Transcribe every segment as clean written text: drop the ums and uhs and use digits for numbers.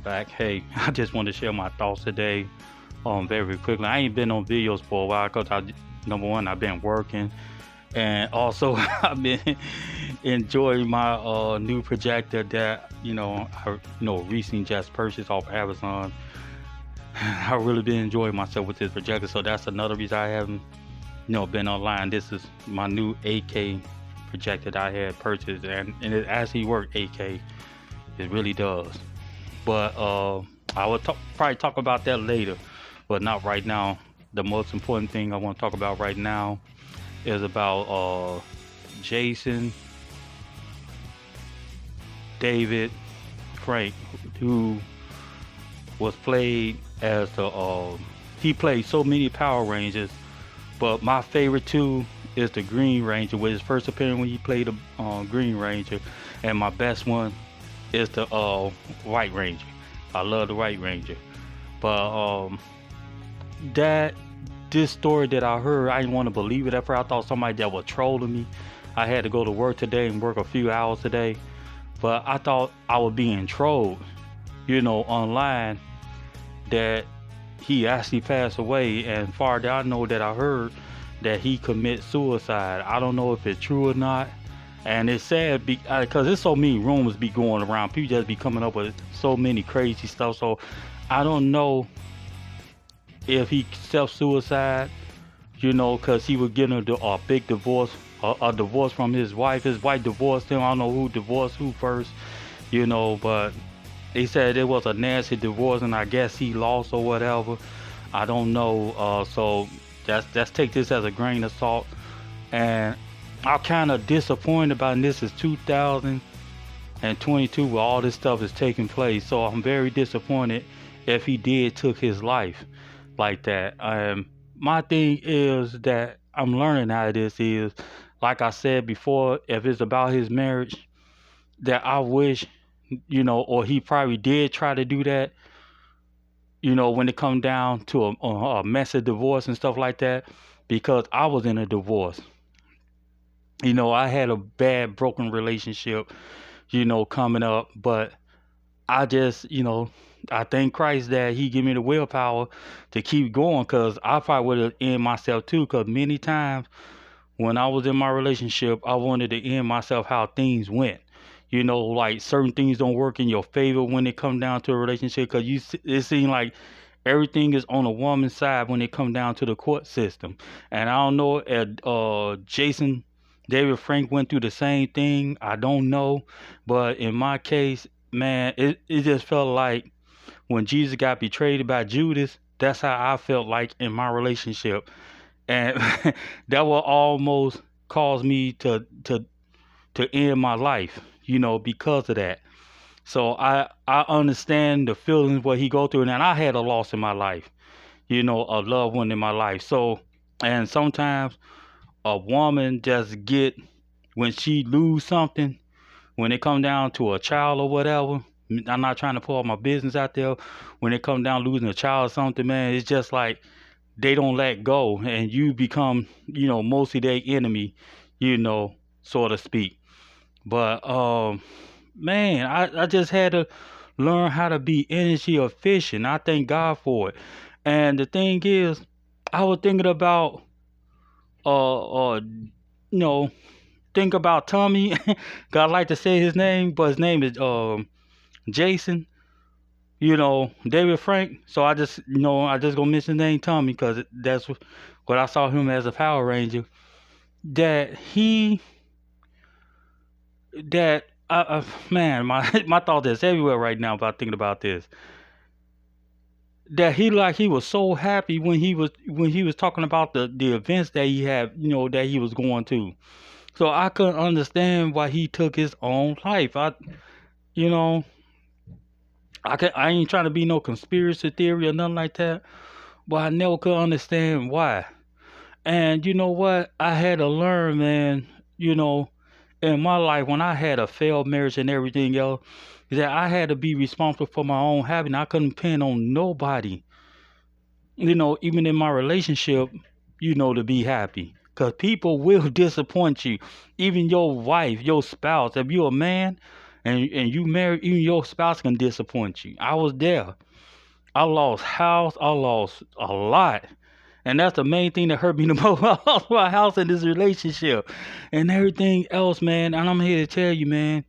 back. Hey, I just want to share my thoughts today, very quickly. I ain't been on videos for a while because number one, I've been working, and also I've been enjoying my new projector that recently just purchased off Amazon. I really been enjoying myself with this projector, so that's another reason I haven't been online. This is my new 8K projector that I had purchased, and it actually worked 8K. It really does. But I will probably talk about that later, but not right now. The most important thing I want to talk about right now is about Jason David Frank, who was played as he played so many Power Rangers, but my favorite two is the Green Ranger with his first appearance when he played the Green Ranger, and my best one is the White Ranger. I love the White Ranger, but this story that I heard, I didn't want to believe it at first. I thought somebody that was trolling me. I had to go to work today and work a few hours today, but I thought I was being trolled, online, that he actually passed away. And far as I know, that I heard that he committed suicide. I don't know if it's true or not. And it's sad because there's so many rumors be going around. People just be coming up with so many crazy stuff. So I don't know if he self-suicide, because he was getting a big divorce, a divorce from his wife. His wife divorced him. I don't know who divorced who first, but they said it was a nasty divorce, and I guess he lost or whatever. I don't know. So let's take this as a grain of salt. And I'm kind of disappointed about, and this is 2022 where all this stuff is taking place. So I'm very disappointed if he did took his life like that. My thing is that I'm learning out of this is, like I said before, if it's about his marriage, that I wish, or he probably did try to do that, when it come down to a messy divorce and stuff like that, because I was in a divorce. I had a bad broken relationship, coming up, but I just, I thank Christ that he gave me the willpower to keep going, because I probably would have ended myself too, because many times when I was in my relationship, I wanted to end myself how things went. Like certain things don't work in your favor when it come down to a relationship, because it seems like everything is on a woman's side when it come down to the court system. And I don't know if Jason David Frank went through the same thing. I don't know. But in my case, man, it just felt like when Jesus got betrayed by Judas, that's how I felt like in my relationship. And that will almost cause me to end my life, because of that. So I understand the feelings what he go through. And I had a loss in my life, a loved one in my life. So, and sometimes a woman just when she lose something, when it come down to a child or whatever, I'm not trying to pull all my business out there. When it come down losing a child or something, man, it's just like they don't let go, and you become, mostly their enemy, so to speak. But man, I just had to learn how to be energy efficient. I thank God for it. And the thing is, I was thinking about think about Tommy. God, I like to say his name, but his name is Jason. David Frank. So I just gonna mention his name Tommy, because that's what I saw him as a Power Ranger. Man, my thought is everywhere right now about thinking about this. That he was so happy when he was talking about the events that he had, that he was going to. So I couldn't understand why he took his own life. I ain't trying to be no conspiracy theory or nothing like that, but I never could understand why. And you know what? I had to learn, man, in my life, when I had a failed marriage and everything else, that I had to be responsible for my own happiness. I couldn't depend on nobody, even in my relationship, to be happy. Because people will disappoint you. Even your wife, your spouse. If you're a man and you married, even your spouse can disappoint you. I was there. I lost house. I lost a lot. And that's the main thing that hurt me the most. I lost my house in this relationship and everything else, man. And I'm here to tell you, man,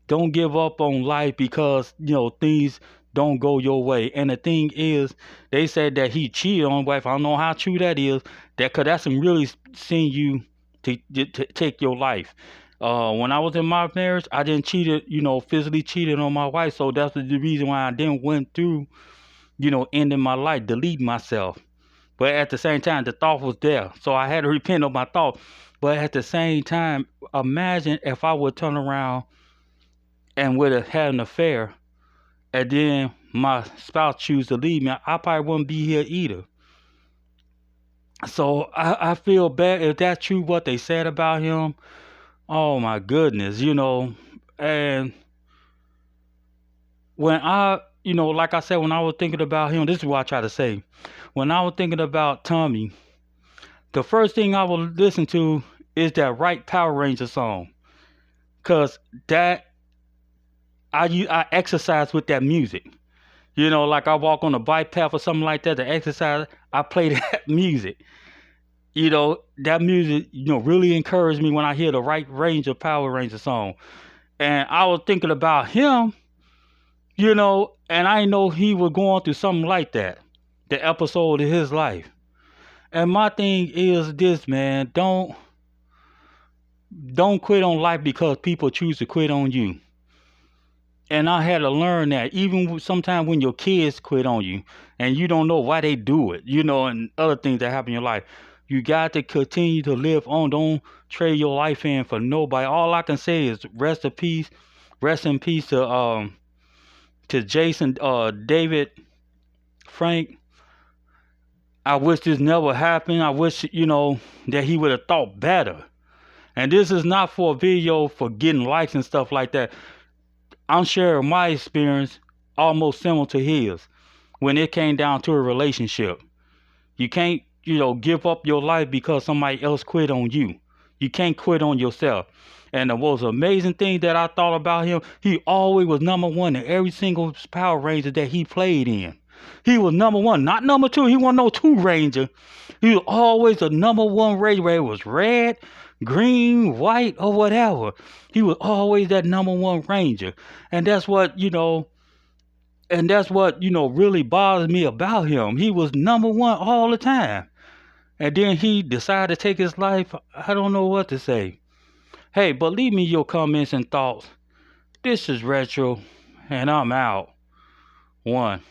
don't give up on life because, things don't go your way. And the thing is, they said that he cheated on his wife. I don't know how true that is. Cause that's really seen you to take your life. When I was in my marriage, I didn't physically cheated on my wife. So that's the reason why I didn't went through, ending my life, deleting myself. But at the same time, the thought was there. So I had to repent of my thought. But at the same time, imagine if I would turn around and would have had an affair and then my spouse choose to leave me, I probably wouldn't be here either. So I feel bad if that's true what they said about him. Oh my goodness, And when like I said, when I was thinking about him, this is what I try to say. When I was thinking about Tommy, the first thing I would listen to is that Right Power Ranger song. Cause that I exercise with that music. Like I walk on a bike path or something like that to exercise, I play that music. That music, really encouraged me when I hear the Right Ranger Power Ranger song. And I was thinking about him, and I know he was going through something like that, the episode of his life. And my thing is this, man, don't quit on life because people choose to quit on you. And I had to learn that even sometimes when your kids quit on you and you don't know why they do it, and other things that happen in your life, you got to continue to live on. Don't trade your life in for nobody. All I can say is rest in peace to Jason, David, Frank. I wish this never happened. I wish, that he would have thought better. And this is not for a video for getting likes and stuff like that. I'm sharing my experience almost similar to his when it came down to a relationship. You can't, give up your life because somebody else quit on you. You can't quit on yourself. And the most amazing thing that I thought about him, he always was number one in every single Power Ranger that he played in. He was number one, not number two. He wasn't no two Ranger. He was always the number one Ranger, whether it was red, green, white, or whatever. He was always that number one Ranger. And that's what, really bothers me about him. He was number one all the time. And then he decided to take his life. I don't know what to say. Hey, but leave me your comments and thoughts. This is Retro, and I'm out. One.